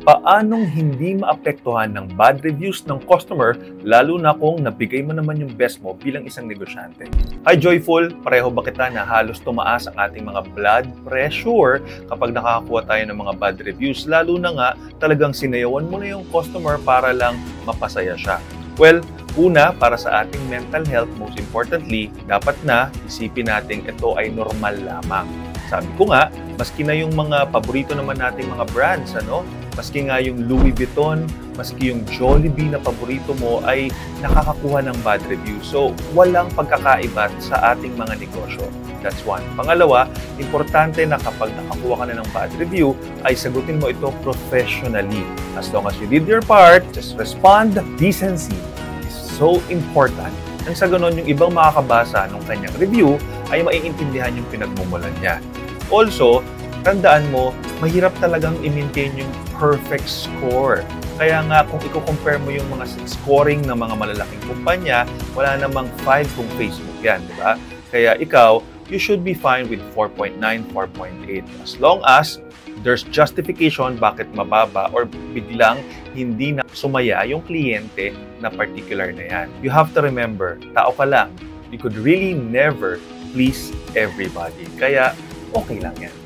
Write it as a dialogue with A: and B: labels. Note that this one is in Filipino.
A: Paanong hindi maapektuhan ng bad reviews ng customer lalo na kung nabigay mo naman yung best mo bilang isang negosyante? Hi Joyful! Pareho ba kita na halos tumaas ang ating mga blood pressure kapag nakakakuha tayo ng mga bad reviews? Lalo na nga talagang sinayawan mo na yung customer para lang mapasaya siya. Well, una, para sa ating mental health, most importantly, dapat na isipin natin ito ay normal lamang. Sabi ko nga, maski na yung mga paborito naman nating mga brands, maski nga yung Louis Vuitton, maski yung Jollibee na paborito mo ay nakakakuha ng bad review. So, walang pagkakaiba sa ating mga negosyo. That's one. Pangalawa, importante na kapag nakakuha ka na ng bad review, ay sagutin mo ito professionally. As long as you did your part, just respond. Decency is so important. Nang sa ganon, yung ibang makakabasa ng kanyang review ay maiintindihan yung pinagmumulan niya. Also, tandaan mo, mahirap talagang i-maintain yung perfect score. Kaya nga, kung i-compare mo yung mga scoring ng mga malalaking kumpanya, wala namang 5 kung Facebook yan, di ba? Kaya ikaw, you should be fine with 4.9, 4.8. As long as there's justification bakit mababa or biglang hindi na sumaya yung kliyente na particular na yan. You have to remember, tao ka lang. You could really never please everybody. Kaya, okay lang yan.